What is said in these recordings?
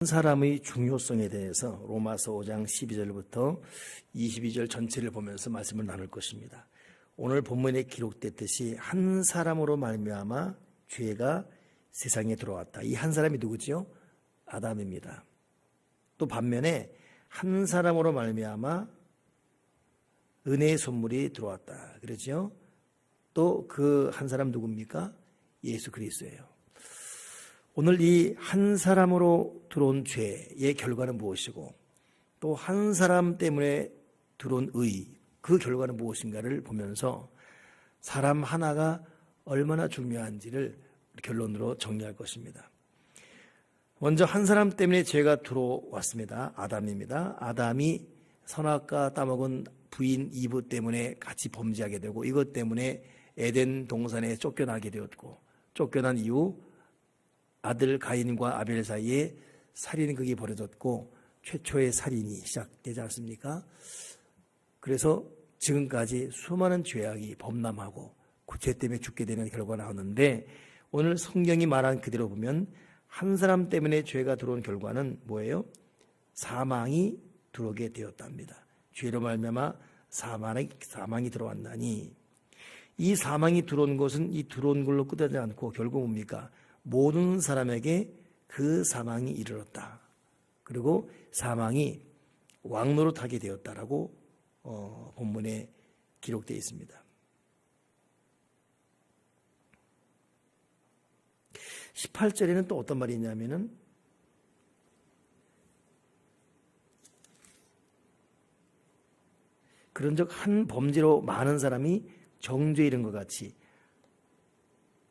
사람의 중요성에 대해서 로마서 5장 12절부터 22절 전체를 보면서 말씀을 나눌 것입니다. 오늘 본문에 기록됐듯이 한 사람으로 말미암아 죄가 세상에 들어왔다. 이 한 사람이 누구지요? 아담입니다. 또 반면에 한 사람으로 말미암아 은혜의 선물이 들어왔다. 그렇죠? 또 그 한 사람 누굽니까? 예수 그리스도예요. 오늘 이 한 사람으로 들어온 죄의 결과는 무엇이고 또 한 사람 때문에 들어온 의, 그 결과는 무엇인가를 보면서 사람 하나가 얼마나 중요한지를 결론으로 정리할 것입니다. 먼저 한 사람 때문에 죄가 들어왔습니다. 아담입니다. 아담이 선악과 따먹은 부인 이브 때문에 같이 범죄하게 되고 이것 때문에 에덴 동산에 쫓겨나게 되었고 쫓겨난 이후 아들 가인과 아벨 사이에 살인극이 벌어졌고 최초의 살인이 시작되지 않습니까? 그래서 지금까지 수많은 죄악이 범람하고 그 죄 때문에 죽게 되는 결과가 나오는데 오늘 성경이 말한 그대로 보면 한 사람 때문에 죄가 들어온 결과는 뭐예요? 사망이 들어오게 되었답니다. 죄로 말미암아 사망이 들어왔나니 이 사망이 들어온 것은 이 들어온 걸로 끝나지 않고 결국 뭡니까? 모든 사람에게 그 사망이 이르렀다. 그리고 사망이 왕노릇하게 되었다라고 본문에 기록되어 있습니다. 18절에는 또 어떤 말이 있냐면은 그런즉 한 범죄로 많은 사람이 정죄에 이른 것 같이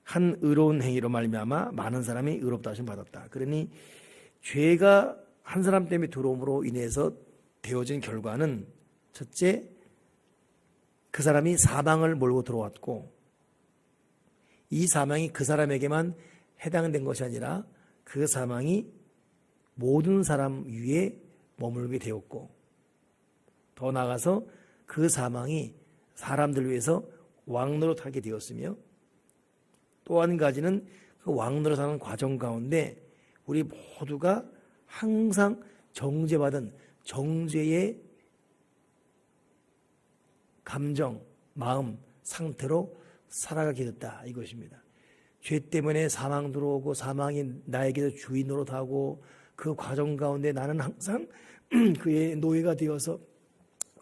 한 의로운 행위로 말미암아 많은 사람이 의롭다 하심 받았다. 그러니 죄가 한 사람 때문에 들어옴으로 인해서 되어진 결과는 첫째, 그 사람이 사망을 몰고 들어왔고 이 사망이 그 사람에게만 해당된 것이 아니라 그 사망이 모든 사람 위에 머물게 되었고 더 나아가서 그 사망이 사람들 위해서 왕노릇하게 되었으며 또 한 가지는 그 왕노릇하는 과정 가운데 우리 모두가 항상 정죄받은 정죄의 감정, 마음, 상태로 살아가게 됐다 이것입니다. 죄 때문에 사망 들어오고 사망이 나에게도 주인 노릇하고 그 과정 가운데 나는 항상 그의 노예가 되어서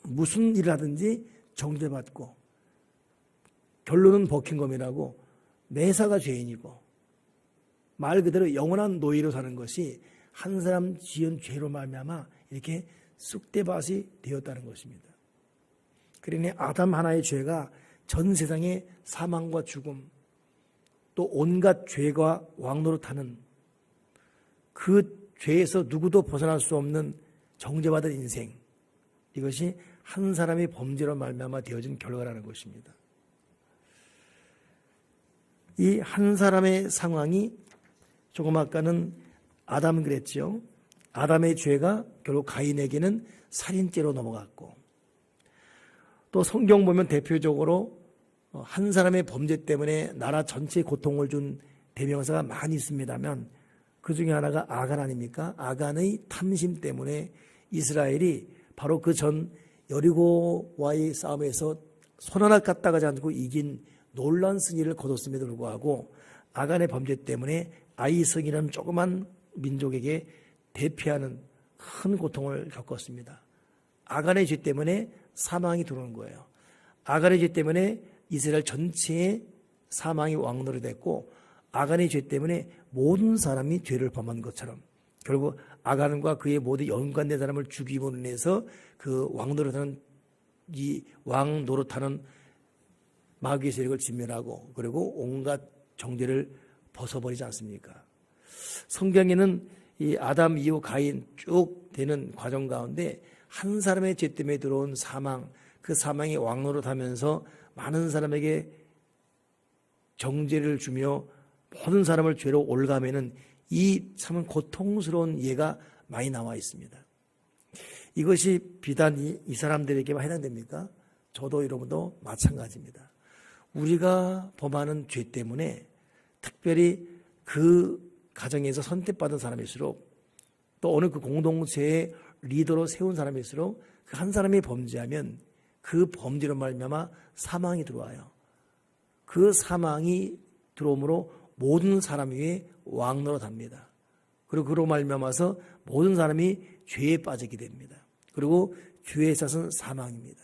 무슨 일을 하든지 정죄받고 결론은 버킹엄이라고 매사가 죄인이고 말 그대로 영원한 노예로 사는 것이 한 사람 지은 죄로 말미암아 이렇게 쑥대밭이 되었다는 것입니다. 그러니 아담 하나의 죄가 전 세상의 사망과 죽음 또 온갖 죄가 왕노릇하는 그 죄에서 누구도 벗어날 수 없는 정죄받은 인생, 이것이 한 사람의 범죄로 말미암아 되어진 결과라는 것입니다. 이 한 사람의 상황이 조금 아까는 아담은 그랬죠. 아담의 죄가 결국 가인에게는 살인죄로 넘어갔고 또 성경 보면 대표적으로 한 사람의 범죄 때문에 나라 전체에 고통을 준 대명사가 많이 있습니다만 그 중에 하나가 아간 아닙니까? 아간의 탐심 때문에 이스라엘이 바로 그 전 여리고와의 싸움에서 손 하나 까딱하지 않고 이긴 놀라운 승리를 거뒀음에도 불구하고 아간의 범죄 때문에 아이성이라는 조그만 민족에게 대피하는 큰 고통을 겪었습니다. 아간의 죄 때문에 사망이 들어오는 거예요. 아간의 죄 때문에 이스라엘 전체에 사망이 왕노릇이 됐고 아간의 죄 때문에 모든 사람이 죄를 범한 것처럼 결국 아간과 그의 모든 연관된 사람을 죽임으로 인해서 그 왕노릇하는 마귀의 세력을 진멸하고 그리고 온갖 정죄를 벗어버리지 않습니까? 성경에는 이 아담 이후 가인 쭉 되는 과정 가운데 한 사람의 죄 때문에 들어온 사망, 그 사망이 왕노릇하면서 많은 사람에게 정죄를 주며 모든 사람을 죄로 올가매는 이 참 고통스러운 예가 많이 나와 있습니다. 이것이 비단 이 사람들에게만 해당됩니까? 저도 여러분도 마찬가지입니다. 우리가 범하는 죄 때문에 특별히 그 가정에서 선택받은 사람일수록 또 어느 그 공동체의 리더로 세운 사람일수록 그 한 사람이 범죄하면 그 범죄로 말미암아 사망이 들어와요. 그 사망이 들어오므로 모든 사람 위에 왕노릇합니다. 그리고 그로 말미암아서 모든 사람이 죄에 빠지게 됩니다. 그리고 죄의 샷은 사망입니다.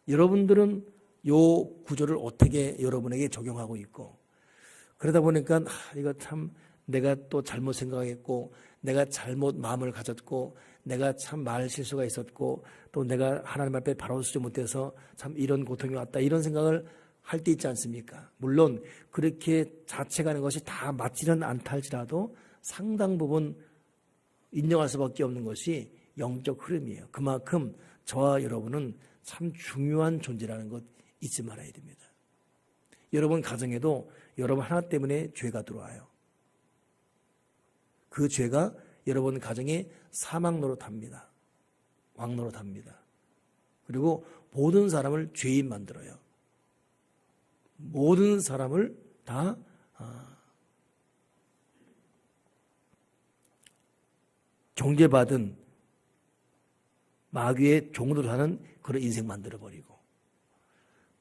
여러분들은 요 구조를 어떻게 여러분에게 적용하고 있고, 그러다 보니까 이거 참 내가 또 잘못 생각했고, 내가 잘못 마음을 가졌고, 내가 참 말 실수가 있었고, 또 내가 하나님 앞에 바로 서지 못해서 참 이런 고통이 왔다, 이런 생각을 할 때 있지 않습니까? 물론 그렇게 자책하는 것이 다 맞지는 않다 할지라도 상당 부분 인정할 수밖에 없는 것이 영적 흐름이에요. 그만큼 저와 여러분은 참 중요한 존재라는 것 잊지 말아야 됩니다. 여러분 가정에도 여러분 하나 때문에 죄가 들어와요. 그 죄가 여러분 가정에 사망 노릇합니다. 왕 노릇합니다. 그리고 모든 사람을 죄인 만들어요. 모든 사람을 다 정죄받은 마귀의 종으로 하는 그런 인생 만들어버리고,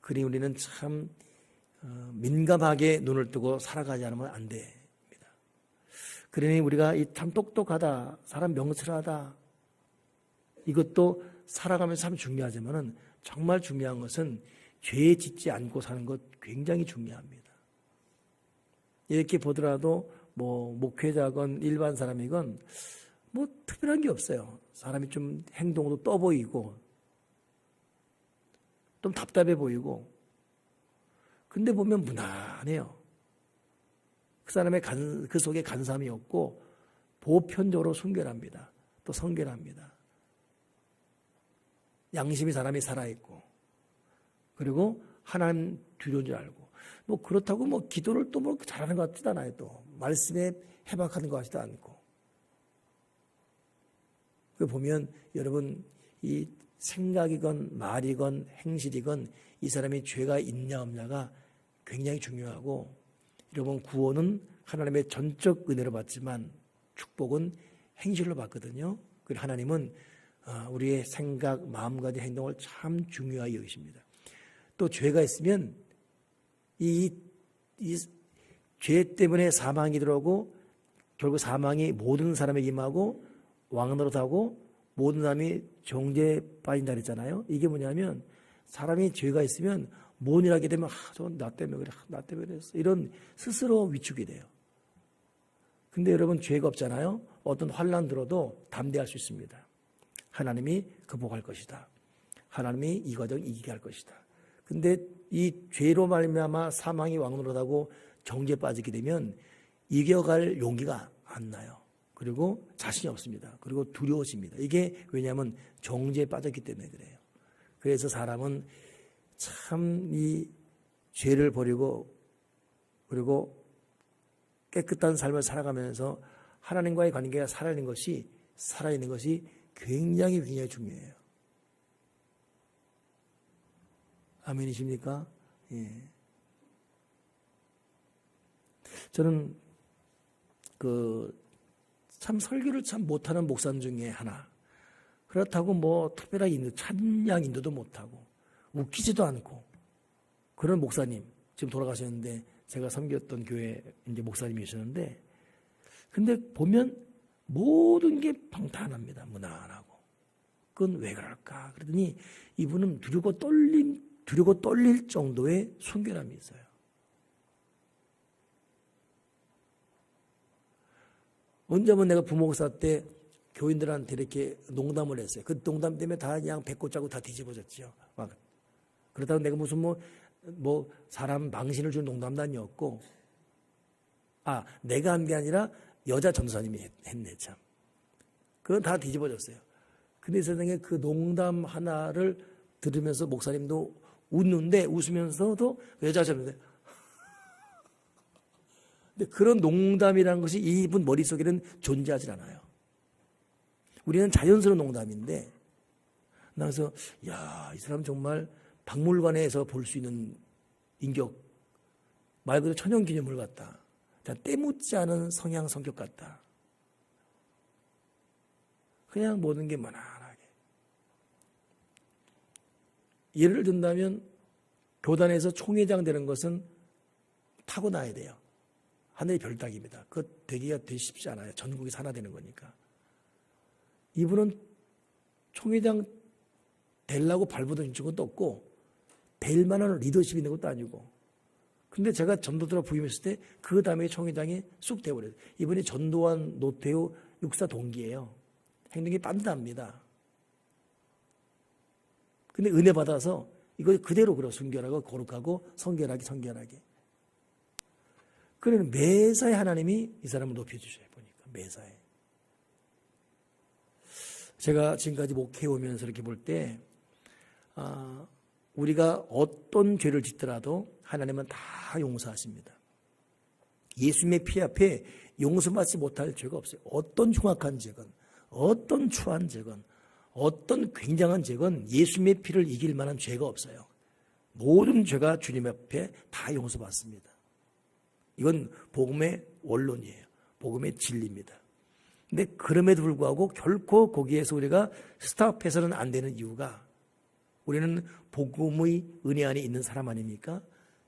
그러니 우리는 참 민감하게 눈을 뜨고 살아가지 않으면 안 됩니다. 그러니 우리가 참 똑똑하다, 사람 명철하다, 이것도 살아가면서 참 중요하지만은 정말 중요한 것은 죄에 짓지 않고 사는 것 굉장히 중요합니다. 이렇게 보더라도 뭐 목회자건 일반 사람이건 뭐 특별한 게 없어요. 사람이 좀 행동도 떠 보이고 좀 답답해 보이고, 근데 보면 무난해요. 그 사람의 그 속에 간삼이 없고 보편적으로 순결합니다. 또 성결합니다. 양심이 사람이 살아있고, 그리고 하나님 두려운 줄 알고, 뭐 그렇다고 뭐 기도를 또 뭐 잘하는 것 같지도 않아요. 또 말씀에 해박하는 것 같지도 않고. 그 보면 여러분 이 생각이건 말이건 행실이건 이 사람이 죄가 있냐 없냐가 굉장히 중요하고, 여러분 구원은 하나님의 전적 은혜로 받지만 축복은 행실로 받거든요. 그리고 하나님은 우리의 생각, 마음가짐, 행동을 참 중요하게 여기십니다. 또 죄가 있으면 이 죄 때문에 사망이 들어오고, 결국 사망이 모든 사람에게 임하고 왕노릇하고 모든 사람이 정죄에 빠진다 그랬잖아요. 이게 뭐냐면 사람이 죄가 있으면 뭔 일 하게 되면 저건 나 때문에 그래, 나 때문에 그랬어, 이런 스스로 위축이 돼요. 근데 여러분 죄가 없잖아요. 어떤 환난 들어도 담대할 수 있습니다. 하나님이 극복할 것이다. 하나님이 이 과정 이기게 할 것이다. 근데 이 죄로 말미암아 사망이 왕노릇하고 정죄에 빠지게 되면 이겨갈 용기가 안 나요. 그리고 자신이 없습니다. 그리고 두려워집니다. 이게 왜냐하면 정죄에 빠졌기 때문에 그래요. 그래서 사람은 참 이 죄를 버리고 그리고 깨끗한 삶을 살아가면서 하나님과의 관계가 살아있는 것이 굉장히 중요해요. 아멘이십니까? 예. 저는 참 설교를 참 못하는 목사님 중에 하나. 그렇다고 뭐 특별하게 찬양 인도도 못하고 웃기지도 않고 그런 목사님, 지금 돌아가셨는데 제가 섬겼던 교회 이제 목사님이셨는데, 근데 보면 모든 게 방탄합니다. 무난하고. 그건 왜 그럴까? 그러더니 이분은 두려고 떨릴 정도의 순결함이 있어요. 언제 한번 내가 부목사 때 교인들한테 이렇게 농담을 했어요. 그 농담 때문에 다 그냥 배꼽 짜고 다 뒤집어졌죠. 막 그러다가 내가 무슨 뭐 사람 망신을 준 농담도 아니었고, 내가 한 게 아니라 여자 전도사님이 했네 참. 그건 다 뒤집어졌어요. 근데 세상에 그 농담 하나를 들으면서 목사님도 웃는데, 웃으면서도 여자 전도사님. 근데 그런 농담이라는 것이 이분 머릿속에는 존재하지 않아요. 우리는 자연스러운 농담인데, 그래서 이 사람 정말 박물관에서 볼 수 있는 인격, 말 그대로 천연기념물 같다. 때묻지 않은 성향, 성격 같다. 그냥 모든 게 무난하게. 예를 든다면 교단에서 총회장 되는 것은 타고나야 돼요. 하늘의 별따기입니다. 그거 되기가 되게 쉽지 않아요. 전국이 하나 되는 거니까. 이분은 총회장 되려고 발버둥 친 것도 없고 될 만한 리더십이 있는 것도 아니고. 근데 제가 전도들어 부임했을 때 그 다음에 총회장이 쑥 돼버려요. 이분이 전도환, 노태우 육사 동기예요. 행동이 빤듯합니다. 근데 은혜 받아서 이걸 그대로 그려 순결하고 거룩하고 성결하게. 그러면 매사에 하나님이 이 사람을 높여주셔요. 보니까 매사에. 제가 지금까지 목회해 오면서 이렇게 볼 때 우리가 어떤 죄를 짓더라도 하나님은 다 용서하십니다. 예수님의 피 앞에 용서받지 못할 죄가 없어요. 어떤 흉악한 죄건, 어떤 추한 죄건, 어떤 굉장한 죄건 예수님의 피를 이길 만한 죄가 없어요. 모든 죄가 주님 앞에 다 용서받습니다. 이건 복음의 원론이에요. 복음의 진리입니다. 근데 그럼에도 불구하고 결코 거기에서 우리가 스탑해서는 안 되는 이유가 우리는 복음의 은혜 안에 있는 사람 아닙니까?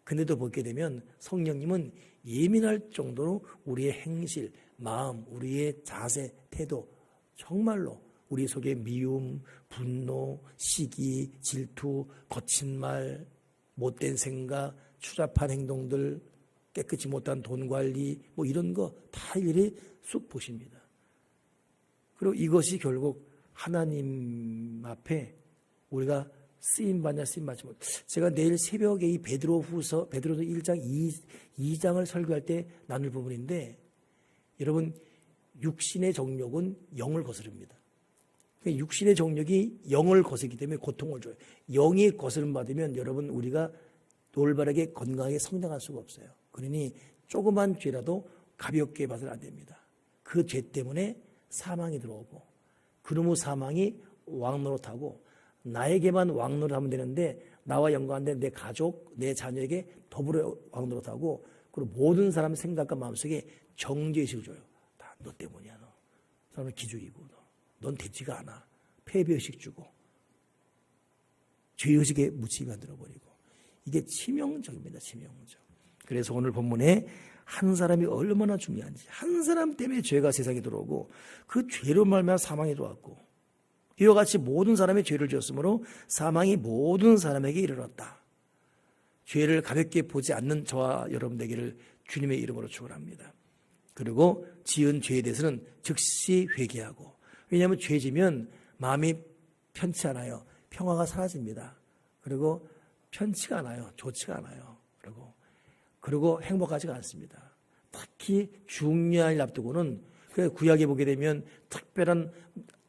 근데도 보게 되면 성령님은 예민할 정도로 우리의 행실, 마음, 우리의 자세, 태도 정말로 우리 속에 미움, 분노, 시기, 질투, 거친 말, 못된 생각, 추잡한 행동들, 깨끗이 못한 돈 관리 뭐 이런 거 다 일일이 쑥 보십니다. 그리고 이것이 결국 하나님 앞에 우리가 쓰임받냐 쓰임받지 못. 제가 내일 새벽에 이 베드로서 1장 2장을 설교할 때 나눌 부분인데 여러분 육신의 정욕은 영을 거스릅니다. 육신의 정욕이 영을 거스르기 때문에 고통을 줘요. 영이 거스름 받으면 여러분 우리가 올바르게 건강하게 성장할 수가 없어요. 그러니 조그만 죄라도 가볍게 봐서는 안 됩니다. 그 죄 때문에 사망이 들어오고 그놈의 사망이 왕노릇하고 나에게만 왕노릇하면 되는데 나와 연관된 내 가족, 내 자녀에게 더불어 왕노릇하고 그리고 모든 사람 생각과 마음속에 정죄의식을 줘요. 다 너 때문이야. 너. 사람은 기죽이고 넌 되지가 않아. 패배의식 주고 죄의식에 묻히게 만들어버리고 이게 치명적입니다. 치명적. 그래서 오늘 본문에 한 사람이 얼마나 중요한지 한 사람 때문에 죄가 세상에 들어오고 그 죄로 말미암아 사망이 들어왔고 이와 같이 모든 사람이 죄를 지었으므로 사망이 모든 사람에게 이르렀다. 죄를 가볍게 보지 않는 저와 여러분 되기를 주님의 이름으로 축원합니다. 그리고 지은 죄에 대해서는 즉시 회개하고 왜냐하면 죄 지면 마음이 편치 않아요. 평화가 사라집니다. 그리고 편치가 않아요. 좋지가 않아요. 그리고 행복하지가 않습니다. 특히 중요한 일 앞두고는 구약에 보게 되면 특별한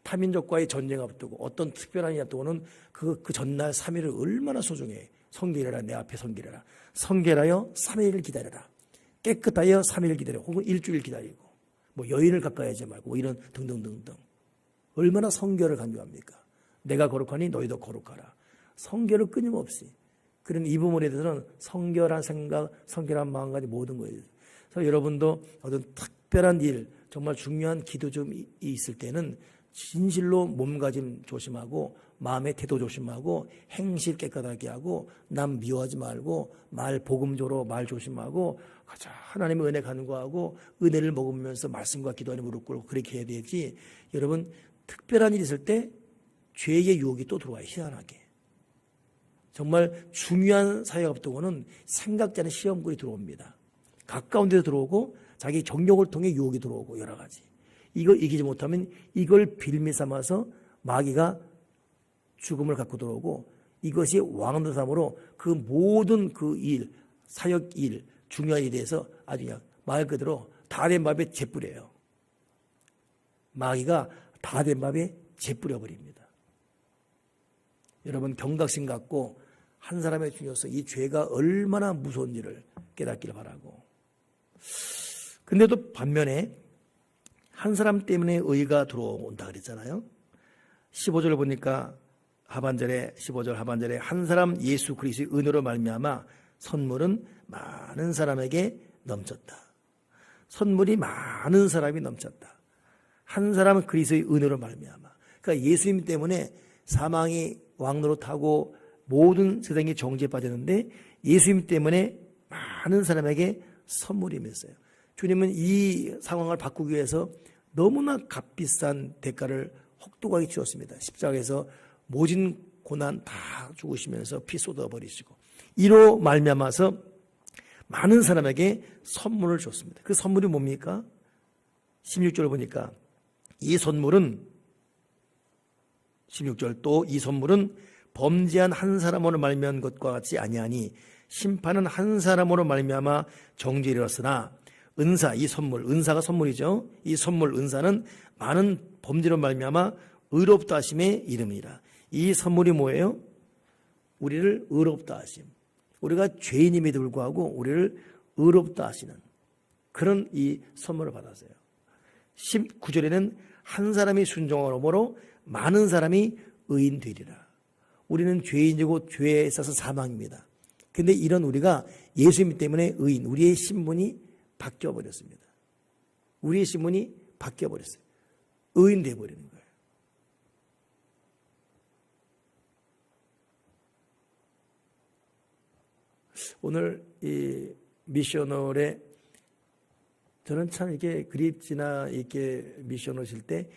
타민족과의 전쟁 앞두고 어떤 특별한 일 앞두고는 그 전날 3일을 얼마나 소중해. 성결해라. 내 앞에 성결해라. 성결하여 3일을 기다려라. 깨끗하여 3일을 기다려. 혹은 일주일 기다리고 뭐 여인을 가까이 하지 말고 뭐 이런 등등등등. 얼마나 성결을 강조합니까? 내가 거룩하니 너희도 거룩하라. 성결을 끊임없이. 그런 이 부분에 대해서는 성결한 생각, 성결한 마음가짐 모든 거에 대해서. 그래서 여러분도 어떤 특별한 일, 정말 중요한 기도 좀 있을 때는 진실로 몸가짐 조심하고 마음의 태도 조심하고 행실 깨끗하게 하고 남 미워하지 말고 말 복음조로 말 조심하고 가자 하나님의 은혜 간구하고 은혜를 먹으면서 말씀과 기도 안에 무릎 꿇고 그렇게 해야 되지. 여러분 특별한 일이 있을 때 죄의 유혹이 또 들어와요. 희한하게. 정말 중요한 사회 앞두고는 생각지 않은 시험꾼이 들어옵니다. 가까운 데서 들어오고 자기 정욕을 통해 유혹이 들어오고 여러 가지. 이걸 이기지 못하면 이걸 빌미 삼아서 마귀가 죽음을 갖고 들어오고 이것이 왕노삼으로 그 모든 그 일, 사역 일, 중요한 일에 대해서 아주 그냥 말 그대로 다 된 밥에 재뿌려요. 마귀가 다 된 밥에 재뿌려버립니다. 여러분 경각심 갖고 한 사람의 중요성, 이 죄가 얼마나 무서운지를 깨닫기를 바라고. 근데 또 반면에 한 사람 때문에 의가 들어온다 그랬잖아요. 15절을 보니까 하반절에 15절 하반절에 한 사람 예수 그리스도의 은혜로 말미암아 선물은 많은 사람에게 넘쳤다. 선물이 많은 사람이 넘쳤다. 한 사람은 그리스도의 은혜로 말미암아. 그러니까 예수님 때문에 사망이 왕노릇하고 모든 세상이 정죄에 빠졌는데 예수님 때문에 많은 사람에게 선물이 임했어요. 주님은 이 상황을 바꾸기 위해서 너무나 값비싼 대가를 혹독하게 주었습니다. 십자가에서 모진 고난 다 죽으시면서 피 쏟아버리시고 이로 말미암아서 많은 사람에게 선물을 줬습니다. 그 선물이 뭡니까? 16절 보니까 이 선물은 16절 또 이 선물은 범죄한 한 사람으로 말미암은 것과 같이 아니하니 심판은 한 사람으로 말미암아 정죄에 이르렀으나 은사 이 선물 은사가 선물이죠. 이 선물 은사는 많은 범죄로 말미암아 의롭다 하심의 이름이라. 이 선물이 뭐예요? 우리를 의롭다 하심. 우리가 죄인임에도 불구하고 우리를 의롭다 하시는 그런 이 선물을 받았어요. 19절에는 한 사람이 순종함으로 많은 사람이 의인 되리라. 우리는 죄인이고 죄에 있어서 사망입니다. 그런데 이런 우리가 예수님 때문에 의인, 우리의 신분이 바뀌어버렸습니다. 우리의 신분이 바뀌어버렸어요. 의인 되어버리는 거예요. 오늘 이 미셔널에 저는 참 이렇게 그립지나 이렇게 미션 오실 때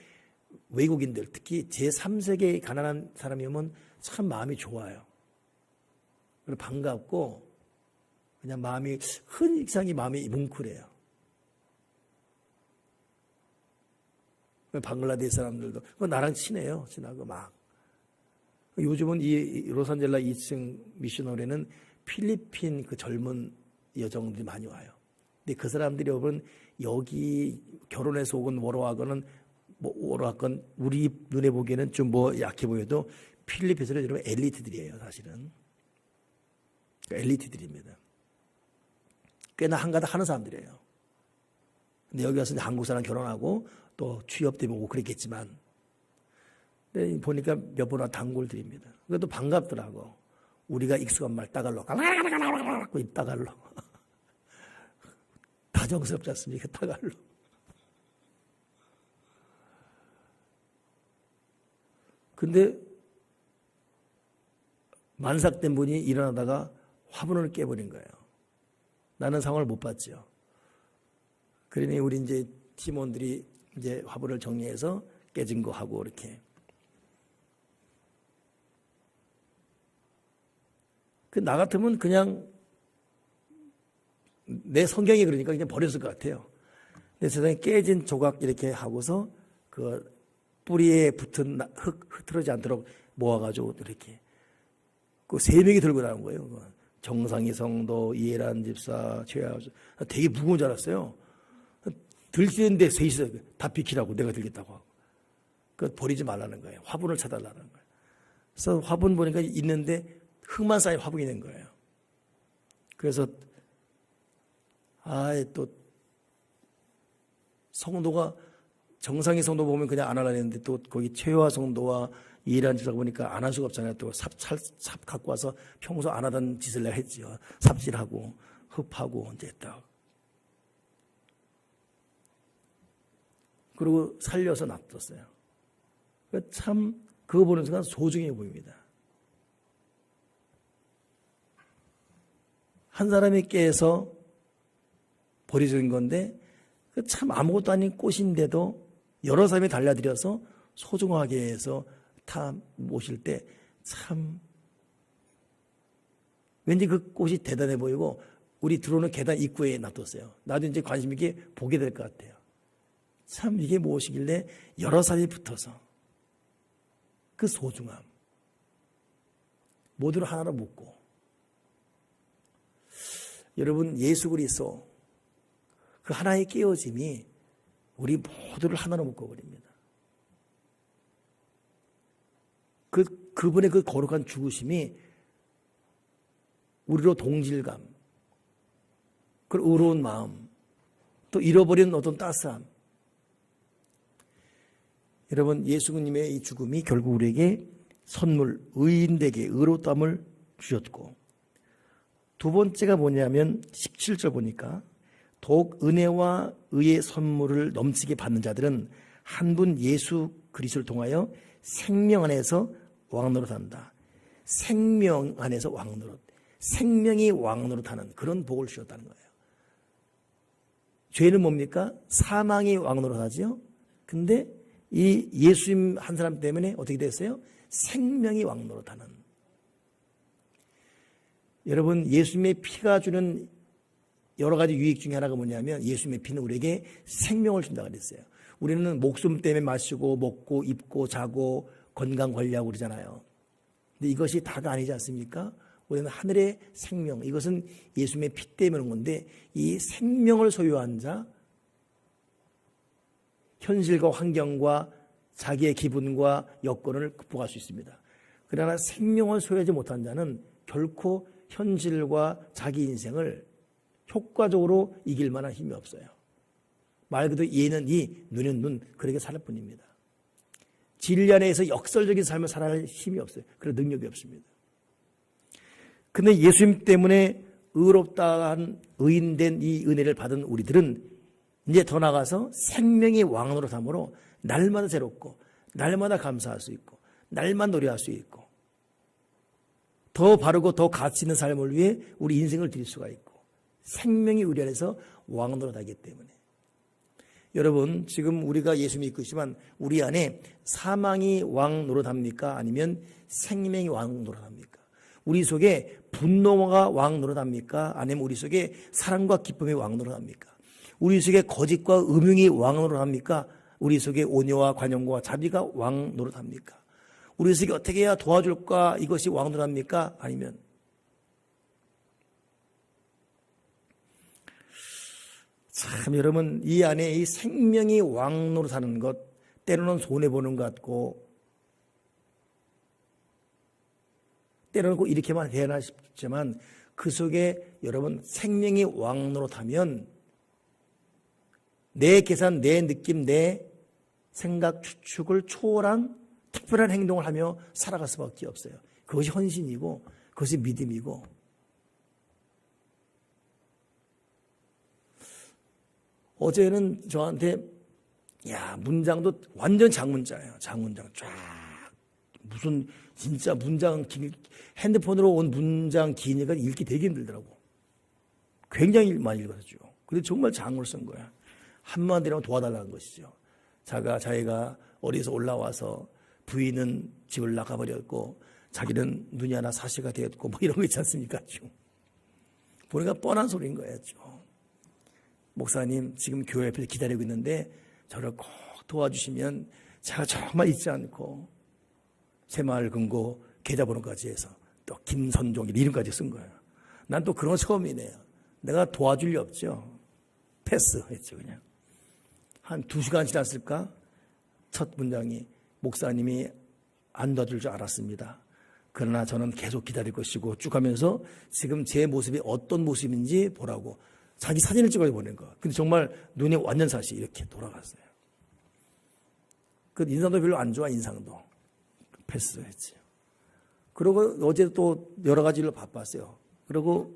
외국인들 특히 제3세계 가난한 사람이 오면 참 마음이 좋아요. 그리고 반갑고 그냥 마음이 흔히 마음이 뭉클해요. 방글라데시 사람들도 나랑 친해요. 친하고 막. 요즘은 이 로산젤라 2층 미셔널에는 필리핀 그 젊은 여성들이 많이 와요. 근데 그 사람들이 오면 여기 결혼해서 오건 워로하거는 뭐 워로하건 우리 눈에 보기에는 좀 뭐 약해 보여도 필리핀에서는 여러분 엘리트들이에요, 사실은. 엘리트들입니다. 꽤나 한가닥 하는 사람들이에요. 근데 여기 와서 한국 사람 결혼하고 또 취업 때문에 오고 그랬겠지만, 근데 보니까 몇 번 와 단골 드립니다. 그것도 반갑더라고. 우리가 익숙한 말 따갈로, 입 따갈로. 다정스럽지 않습니까? 따갈로. 근데 만삭된 분이 일어나다가 화분을 깨버린 거예요. 나는 상황을 못 봤죠. 그러니 우리 이제 팀원들이 이제 화분을 정리해서 깨진 거 하고 이렇게. 나 같으면 그냥 내 성경이 그러니까 그냥 버렸을 것 같아요. 내 세상에 깨진 조각 이렇게 하고서 그 뿌리에 붙은 흙 흐트러지지 않도록 모아가지고 이렇게 그 세 명이 들고 나온 거예요. 정상희 성도, 이해란 집사, 최하 되게 무거운 줄 알았어요. 들지는데 셋이서 다 비키라고 내가 들겠다고 하고. 그 버리지 말라는 거예요. 화분을 찾아달라는 거예요. 그래서 화분 보니까 있는데 흙만 쌓인 화분이 있는 거예요. 그래서 또 성도가 정상희 성도 보면 그냥 안 하려고 했는데 또 거기 최화 성도와 이해란 집사가 보니까 안 할 수가 없잖아요. 또 삽 갖고 와서 평소 안 하던 짓을 내가 했죠. 삽질하고 흡하고 이제 딱. 그리고 살려서 놔뒀어요. 참 그거 보는 순간 소중해 보입니다. 한 사람이 깨서 버려진 건데 참 아무것도 아닌 꽃인데도 여러 사람이 달려들여서 소중하게 해서 다 모실 때 참 왠지 그 꽃이 대단해 보이고 우리 들어오는 계단 입구에 놔뒀어요. 나도 이제 관심 있게 보게 될 것 같아요. 참 이게 무엇이길래 여러 사람이 붙어서 그 소중함 모두를 하나로 묶고 여러분 예수 그리스도 그 하나의 깨어짐이 우리 모두를 하나로 묶어버립니다. 그분의 그 거룩한 죽으심이 우리로 동질감, 그 의로운 마음, 또 잃어버린 어떤 따스함. 여러분 예수님의 이 죽음이 결국 우리에게 선물, 의인되게 의롭다함을 주셨고 두 번째가 뭐냐면 17절 보니까 더욱 은혜와 의의 선물을 넘치게 받는 자들은 한 분 예수 그리스도를 통하여 생명 안에서 왕노릇한다. 생명 안에서 왕노릇. 생명이 왕노릇하는 그런 복을 주셨다는 거예요. 죄는 뭡니까? 사망이 왕노릇하죠. 근데 이 예수님 한 사람 때문에 어떻게 됐어요? 생명이 왕노릇하는. 여러분, 예수님의 피가 주는 여러 가지 유익 중에 하나가 뭐냐면 예수님의 피는 우리에게 생명을 준다고 그랬어요. 우리는 목숨 때문에 마시고 먹고 입고 자고 건강 관리하고 그러잖아요. 근데 이것이 다가 아니지 않습니까? 우리는 하늘의 생명, 이것은 예수님의 피 때문에 온 건데 이 생명을 소유한 자, 현실과 환경과 자기의 기분과 여건을 극복할 수 있습니다. 그러나 생명을 소유하지 못한 자는 결코 현실과 자기 인생을 효과적으로 이길 만한 힘이 없어요. 말 그대로 얘는 이, 눈은 눈, 그렇게 살 뿐입니다. 진리 안에서 역설적인 삶을 살아갈 힘이 없어요. 그런 능력이 없습니다. 근데 예수님 때문에 의롭다한 의인된 이 은혜를 받은 우리들은 이제 더 나아가서 생명의 왕으로 삼으로 날마다 새롭고 날마다 감사할 수 있고 날마다 노래할 수 있고 더 바르고 더 가치 있는 삶을 위해 우리 인생을 드릴 수가 있고 생명이 우리 안에서 왕으로 나기 때문에 여러분 지금 우리가 예수 믿고 있지만 우리 안에 사망이 왕 노릇합니까? 아니면 생명이 왕 노릇합니까? 우리 속에 분노가 왕 노릇합니까? 아니면 우리 속에 사랑과 기쁨이 왕 노릇합니까? 우리 속에 거짓과 음흉이 왕 노릇합니까? 우리 속에 온유와 관용과 자비가 왕 노릇합니까? 우리 속에 어떻게 해야 도와줄까? 이것이 왕 노릇합니까? 아니면 참 여러분 이 안에 이 생명이 왕 노릇하는 것 때로는 손해보는 것 같고 때로는 꼭 이렇게만 해야 싶지만 그 속에 여러분 생명이 왕 노릇하면 내 계산, 내 느낌, 내 생각, 추측을 초월한 특별한 행동을 하며 살아갈 수밖에 없어요. 그것이 헌신이고 그것이 믿음이고 어제는 저한테 야 문장도 완전 장문자예요. 장문장 쫙 무슨 진짜 문장 핸드폰으로 온 문장 기니까 읽기 되게 힘들더라고. 굉장히 많이 읽었죠. 근데 정말 장문을 쓴 거야. 한마디로 도와달라는 것이죠. 자기가 어디서 올라와서 부인은 집을 나가버렸고 자기는 눈이 하나 사시가 되었고 뭐 이런 거 있지 않습니까? 보니까 뻔한 소리인 거였죠. 목사님 지금 교회 앞에서 기다리고 있는데 저를 꼭 도와주시면 제가 정말 잊지 않고 새마을 금고 계좌번호까지 해서 또 김선종 이름까지 쓴 거예요. 난 또 그런 거 처음이네요. 내가 도와줄 리 없죠. 패스했죠 그냥. 한 2시간 지났을까? 첫 문장이 목사님이 안 도와줄 줄 알았습니다. 그러나 저는 계속 기다릴 것이고 쭉 하면서 지금 제 모습이 어떤 모습인지 보라고 자기 사진을 찍어서 보낸 거야. 근데 정말 눈이 완전 사시 이렇게 돌아갔어요. 그 인상도 별로 안 좋아 인상도. 패스했지. 그리고 어제 또 여러 가지로 바빴어요. 그리고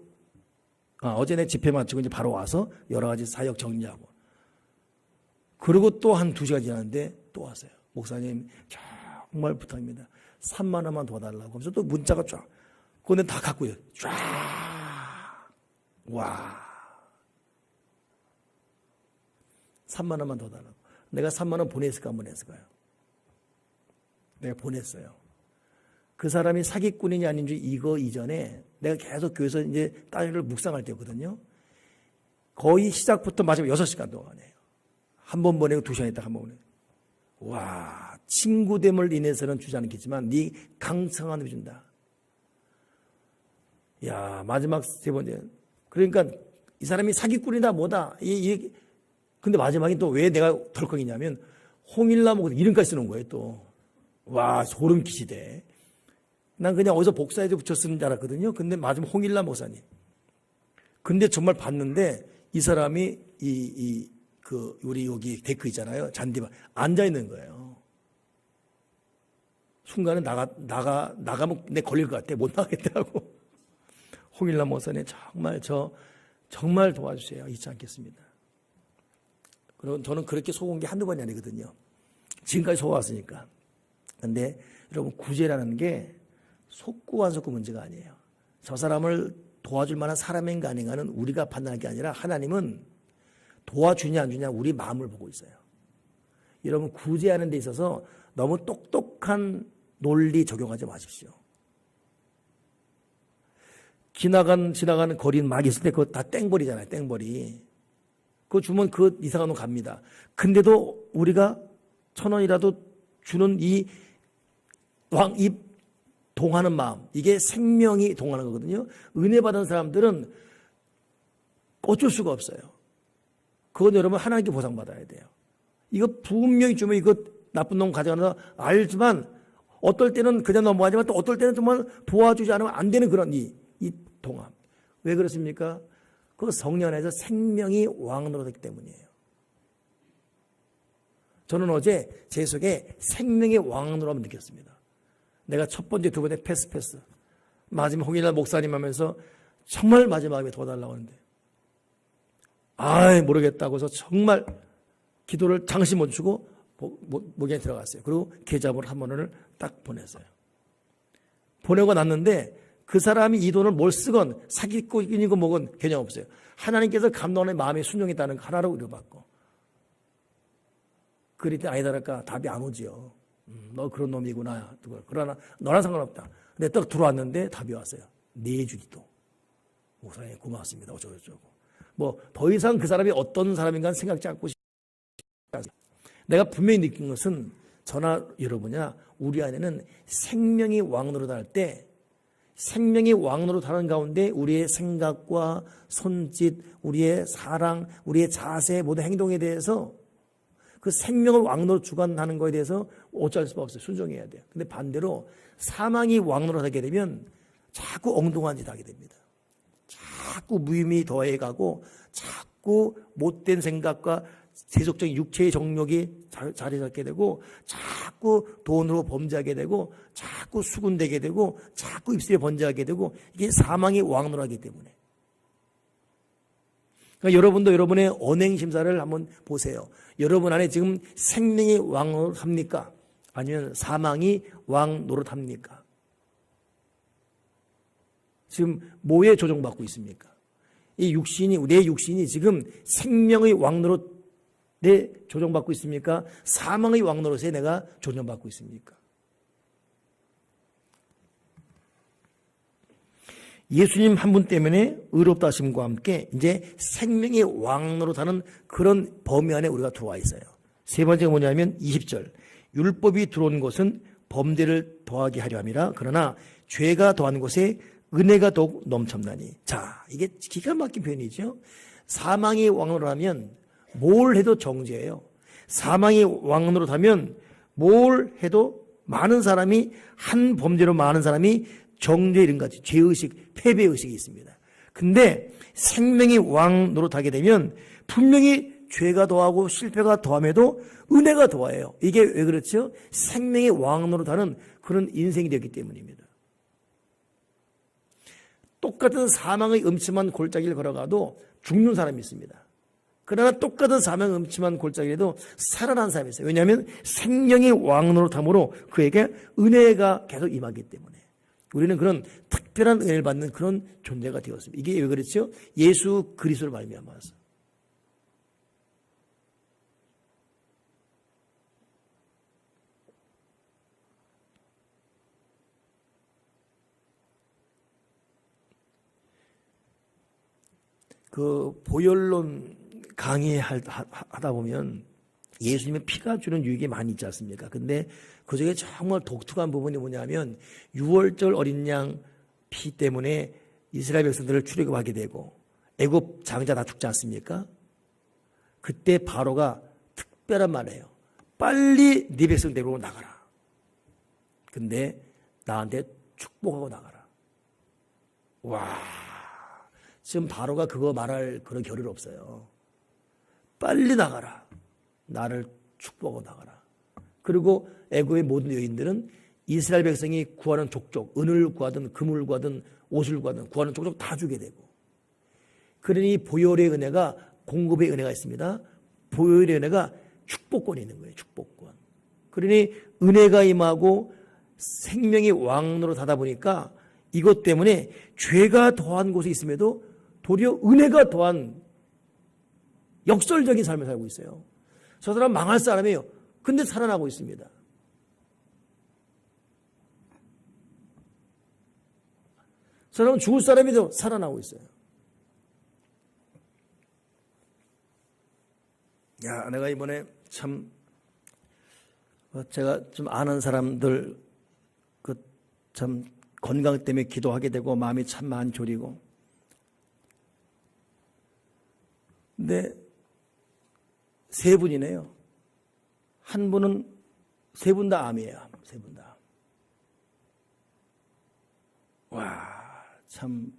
어제 내 집회 마치고 이제 바로 와서 여러 가지 사역 정리하고. 그리고 또 한 2시간 지났는데 또 왔어요. 목사님 정말 부탁입니다. 3만 원만 도와달라고 하면서 또 문자가 쫙. 그런데 다 갖고요. 쫙. 와. 3만 원만 더 달라고. 내가 3만 원 보냈을까 안 보냈을까요? 내가 보냈어요. 그 사람이 사기꾼이냐 아닌지 이거 이전에 내가 계속 교회에서 이제 딸을 묵상할 때였거든요. 거의 시작부터 마지막 6시간 동안에 한 번 보내고 2시간 있다가 한 번 보내고. 와, 친구됨을 인해서는 주지 않겠지만 네 강성한 힘을 준다. 야, 마지막 3번째. 그러니까 이 사람이 사기꾼이다 뭐다. 근데 마지막에 또 왜 내가 덜컥이냐면 홍일라 목사 이름까지 쓰는 거예요 또. 와 소름 끼치대. 난 그냥 어디서 복사해서 붙여 쓰는 줄 알았거든요. 근데 마지막 홍일라 목사님. 근데 정말 봤는데 이 사람이 우리 여기 데크 있잖아요. 잔디밭 앉아 있는 거예요. 순간에 나가면 내 걸릴 것 같아. 못 나가겠더라고. 홍일라 목사님 정말 도와주세요. 잊지 않겠습니다. 그리고 저는 그렇게 속은 게 한두 번이 아니거든요. 지금까지 속아왔으니까. 근데 여러분, 구제라는 게 속고 안 속고 문제가 아니에요. 저 사람을 도와줄 만한 사람인가 아닌가는 우리가 판단할 게 아니라 하나님은 도와주냐 안 주냐 우리 마음을 보고 있어요. 여러분, 구제하는 데 있어서 너무 똑똑한 논리 적용하지 마십시오. 지나가는 거리는 막 있을 때 그거 다 땡벌이잖아요. 땡벌이. 그거 주면 그 이상한 놈 갑니다. 근데도 우리가 1,000원이라도 주는 이 동하는 마음, 이게 생명이 동하는 거거든요. 은혜 받은 사람들은 어쩔 수가 없어요. 그건 여러분 하나님께 보상받아야 돼요. 이거 분명히 주면 이거 나쁜 놈 가져가는 알지만 어떨 때는 그냥 넘어가지만 또 어떨 때는 정말 도와주지 않으면 안 되는 그런 이 동함. 왜 그렇습니까? 그 성령 안에서 생명이 왕으로 됐기 때문이에요. 저는 어제 제 속에 생명의 왕으로 한번 느꼈습니다. 내가 첫 번째, 두 번째 패스. 마지막 홍일날 목사님 하면서 정말 마지막에 도와달라고 하는데 모르겠다고 해서 정말 기도를 장시 못 주고 목에 들어갔어요. 그리고 계좌번호 한 번을 딱 보냈어요. 보내고 났는데 그 사람이 이 돈을 뭘 쓰건 사기고 이거 먹은 개념 없어요. 하나님께서 감동하는 마음에 순종했다는 거 하나로 의뢰받고. 그랬더니 아니다 할까 답이 안 오지요. 너 그런 놈이구나. 그러나 너랑 상관없다. 근데 딱 들어왔는데 답이 왔어요. 내주기도. 목사님 고맙습니다. 어쩌고저쩌고. 뭐 더 이상 그 사람이 어떤 사람인가 생각지 않고 내가 분명히 느낀 것은 저나 여러분이나 우리 안에는 생명이 왕으로 달 때 생명이 왕으로 다는 가운데 우리의 생각과 손짓, 우리의 사랑, 우리의 자세, 모든 행동에 대해서 그 생명을 왕으로 주관하는 것에 대해서 어쩔 수가 없어요. 순종해야 돼요. 근데 반대로 사망이 왕으로 하게 되면 자꾸 엉뚱한 짓 하게 됩니다. 자꾸 무의미 더해가고 자꾸 못된 생각과 세속적인 육체의 정욕이 자리 잡게 되고 자꾸 돈으로 범죄하게 되고 자꾸 수군되게 되고 자꾸 입술에 번제하게 되고 이게 사망의 왕으로 하기 때문에. 그러니까 여러분도 여러분의 언행심사를 한번 보세요. 여러분 안에 지금 생명의 왕으로 합니까? 아니면 사망이 왕 노릇합니까? 지금 뭐에 조종받고 있습니까? 내 육신이 지금 생명의 왕노릇 내 조정받고 있습니까? 사망의 왕노릇에 내가 조정받고 있습니까? 예수님 한 분 때문에 의롭다 하심과 함께 이제 생명의 왕노릇 하는 그런 범위 안에 우리가 들어와 있어요. 세 번째가 뭐냐면 20절. 율법이 들어온 것은 범죄를 더하게 하려 함이라. 그러나 죄가 더한 곳에 은혜가 더욱 넘쳤나니. 자, 이게 기가 막힌 표현이죠. 사망의 왕노릇 하면 뭘 해도 정죄예요. 사망의 왕노릇 하면 뭘 해도 많은 사람이 한 범죄로 많은 사람이 정죄 이런 거지. 죄의식, 패배의식이 있습니다. 근데 생명의 왕노릇하게 되면 분명히 죄가 더하고 실패가 더함에도 은혜가 더해요. 이게 왜 그렇죠? 생명의 왕노릇하는 그런 인생이 되었기 때문입니다. 똑같은 사망의 음침한 골짜기를 걸어가도 죽는 사람이 있습니다. 그러나 똑같은 사망의 음침한 골짜기에도 살아난 사람이 있어요. 왜냐하면 생명의 왕노릇함으로 그에게 은혜가 계속 임하기 때문에. 우리는 그런 특별한 은혜를 받는 그런 존재가 되었습니다. 이게 왜 그렇죠? 예수 그리스도를 말미암아서. 그 보혈론 강의하다 보면 예수님의 피가 주는 유익이 많이 있지 않습니까? 근데 그 중에 정말 독특한 부분이 뭐냐면 6월절 어린 양 피 때문에 이스라엘 백성들을 출애굽하게 되고 애굽 장자 다 죽지 않습니까? 그때 바로가 특별한 말을 해요. 빨리 네 백성 데리고 나가라. 근데 나한테 축복하고 나가라. 와, 지금 바로가 그거 말할 그런 겨를 없어요. 빨리 나가라. 나를 축복하고 나가라. 그리고 애굽의 모든 여인들은 이스라엘 백성이 구하는 족족, 은을 구하든 금을 구하든 옷을 구하든 구하는 족족 다 주게 되고. 그러니 보혈의 은혜가 공급의 은혜가 있습니다. 보혈의 은혜가 축복권이 있는 거예요. 축복권. 그러니 은혜가 임하고 생명이 왕노릇 하다 보니까 이것 때문에 죄가 더한 곳에 있음에도 도리어 은혜가 더한 역설적인 삶을 살고 있어요. 저 사람 망할 사람이에요. 근데 살아나고 있습니다. 저 사람은 죽을 사람이도 살아나고 있어요. 야, 내가 이번에 참 제가 좀 아는 사람들 참 건강 때문에 기도하게 되고 마음이 참 많이 졸이고, 근데 세 분이네요. 한 분은 세 분 다 암이에요. 세 분 다. 와, 참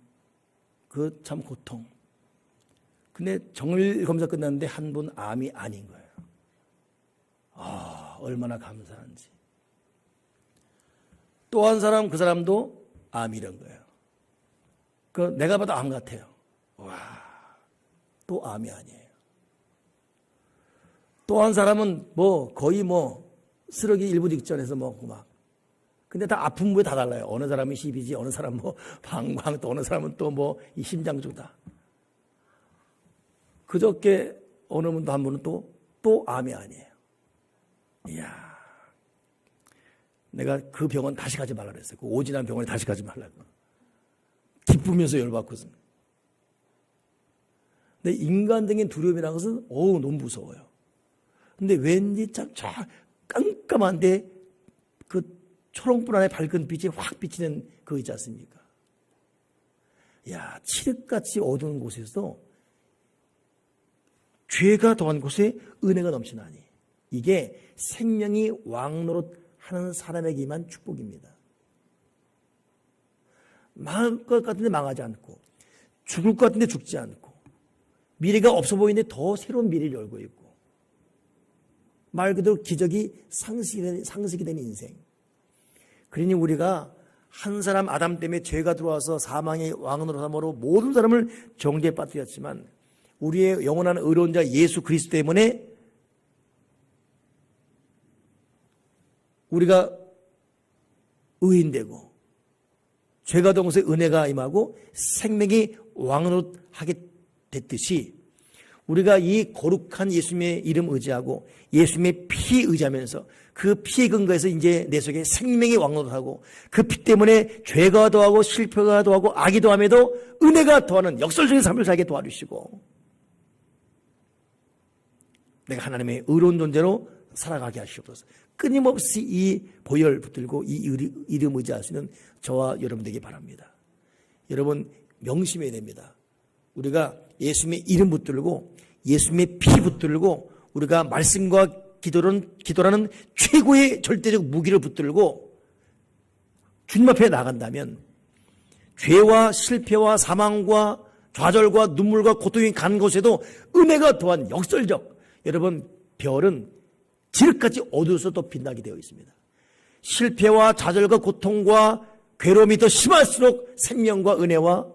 고통. 근데 정밀 검사 끝났는데 한 분 암이 아닌 거예요. 아, 얼마나 감사한지. 또 한 사람, 그 사람도 암이란 거예요. 내가 봐도 암 같아요. 와, 또 암이 아니에요. 또 한 사람은 거의 쓰러기 일부 직전에서 막. 근데 다 아픈 부에 다 달라요. 어느 사람은 시비지, 어느 사람은 방광, 또 어느 사람은 또 이 심장주다. 그저께 어느 분도 한 분은 또 암이 아니에요. 이야. 내가 그 병원 다시 가지 말라 그랬어요. 그 오진한 병원에 다시 가지 말라고. 기쁘면서 열받거든. 근데 인간적인 두려움이라는 것은 너무 무서워요. 근데 왠지 참 깜깜한데 그 초롱불 안에 밝은 빛이 확 비치는 그거 있지 않습니까? 야, 칠흑같이 어두운 곳에서 죄가 더한 곳에 은혜가 넘치나니, 이게 생명이 왕노릇 하는 사람에게만 축복입니다. 망할 것 같은데 망하지 않고, 죽을 것 같은데 죽지 않고, 미래가 없어 보이는데 더 새로운 미래를 열고 있고, 말 그대로 기적이 상식이 된 인생. 그러니 우리가 한 사람 아담 때문에 죄가 들어와서 사망의 왕으로 삼으로 모든 사람을 정죄에 빠뜨렸지만, 우리의 영원한 의로운 자 예수 그리스도 때문에 우리가 의인되고, 죄가 더한 곳에 은혜가 임하고 생명이 왕으로 하게 됐듯이, 우리가 이 거룩한 예수님의 이름 의지하고 예수님의 피 의지하면서 그 피의 근거에서 이제 내 속에 생명이 왕노릇하고, 그 피 때문에 죄가 더하고 실패가 더하고 악이 더함에도 은혜가 더하는 역설적인 삶을 살게 도와주시고, 내가 하나님의 의로운 존재로 살아가게 하시옵소서. 끊임없이 이 보혈 붙들고 이 이름 의지하시는 저와 여러분 되기 바랍니다. 여러분 명심해야 됩니다. 우리가 예수님의 이름 붙들고 예수님의 피 붙들고 우리가 말씀과 기도라는 최고의 절대적 무기를 붙들고 주님 앞에 나간다면, 죄와 실패와 사망과 좌절과 눈물과 고통이 간 곳에도 은혜가 더한 역설적, 여러분 별은 지륵같이 어두워서 더 빛나게 되어 있습니다. 실패와 좌절과 고통과 괴로움이 더 심할수록 생명과 은혜와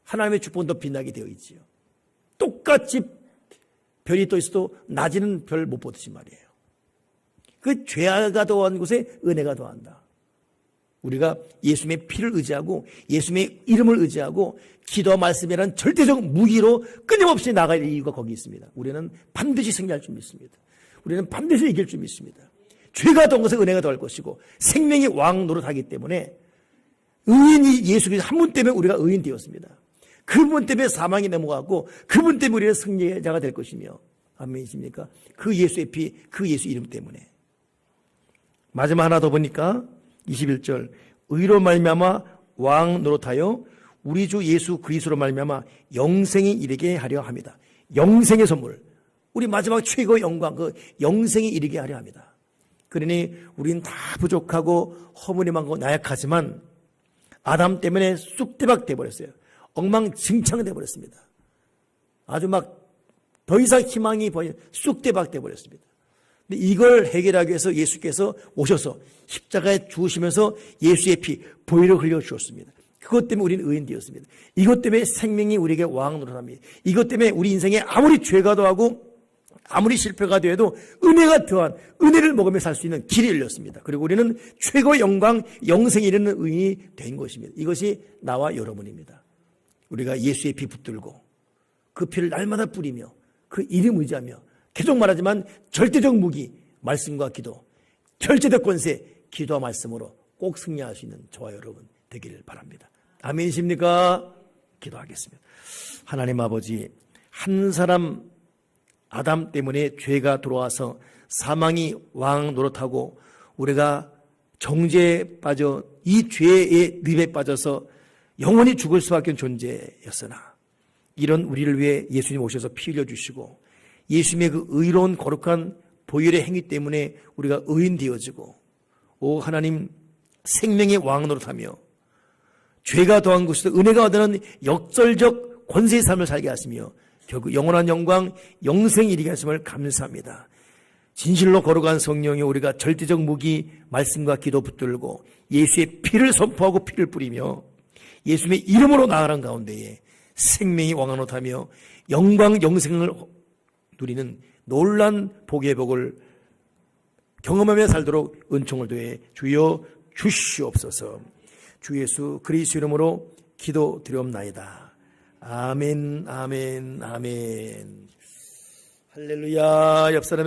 하나님의 축복은 더 빛나게 되어 있지요. 똑같이 별이 떠 있어도 낮에는 별 못 보듯이 말이에요. 그 죄가 더한 곳에 은혜가 더한다. 우리가 예수님의 피를 의지하고 예수님의 이름을 의지하고 기도와 말씀이라는 절대적 무기로 끊임없이 나갈 이유가 거기 있습니다. 우리는 반드시 승리할 줄 믿습니다. 우리는 반드시 이길 줄 믿습니다. 죄가 더한 것에 은혜가 더할 것이고 생명이 왕 노릇하기 때문에, 의인이 예수 그리스도 한 분 때문에 우리가 의인 되었습니다. 그분 때문에 사망이 넘어가고 그분 때문에 우리는 승리자가 될 것이며, 아멘이십니까? 그 예수의 피, 그 예수 이름 때문에. 마지막 하나 더 보니까 21절, 의로 말미암아 왕 노릇하여 우리 주 예수 그리스도로 말미암아 영생이 이르게 하려 합니다. 영생의 선물, 우리 마지막 최고의 영광, 그 영생이 이르게 하려 합니다. 그러니 우리는 다 부족하고 허무림하고 나약하지만 아담 때문에 쑥대박 돼버렸어요. 엉망진창 돼버렸습니다. 아주 더 이상 희망이 쑥대박 돼버렸습니다. 근데 이걸 해결하기 위해서 예수께서 오셔서 십자가에 죽으시면서 예수의 피, 보혈을 흘려주셨습니다. 그것 때문에 우리는 의인 되었습니다. 이것 때문에 생명이 우리에게 왕노릇합니다. 이것 때문에 우리 인생에 아무리 죄가 더하고 아무리 실패가 되어도 은혜가 더한 은혜를 먹으며 살 수 있는 길이 열렸습니다. 그리고 우리는 최고의 영광, 영생에 이르는 의인이 된 것입니다. 이것이 나와 여러분입니다. 우리가 예수의 피 붙들고 그 피를 날마다 뿌리며 그 이름 의지하며 계속 말하지만 절대적 무기, 말씀과 기도, 절대적 권세, 기도와 말씀으로 꼭 승리할 수 있는 저와 여러분 되기를 바랍니다. 아멘이십니까? 기도하겠습니다. 하나님 아버지, 한 사람 아담 때문에 죄가 들어와서 사망이 왕 노릇하고 우리가 정죄에 빠져 이 죄의 늪에 빠져서 영원히 죽을 수밖에 없는 존재였으나 이런 우리를 위해 예수님 오셔서 피 흘려주시고 예수님의 그 의로운 거룩한 보혈의 행위 때문에 우리가 의인 되어지고 오 하나님 생명의 왕 노릇하며 죄가 더한 것에서 은혜가 얻는 역설적 권세의 삶을 살게 하시며 결국 영원한 영광, 영생 이르게 하심을 감사합니다. 진실로 거룩한 성령이 우리가 절대적 무기, 말씀과 기도 붙들고 예수의 피를 선포하고 피를 뿌리며 예수님의 이름으로 나아가는 가운데에 생명이 왕노릇하며 영광, 영생을 누리는 놀란 복의 복을 경험하며 살도록 은총을 더해 주여 주시옵소서. 주 예수 그리스도 이름으로 기도드리옵나이다. 아멘, 아멘, 아멘. 할렐루야. 옆 사람의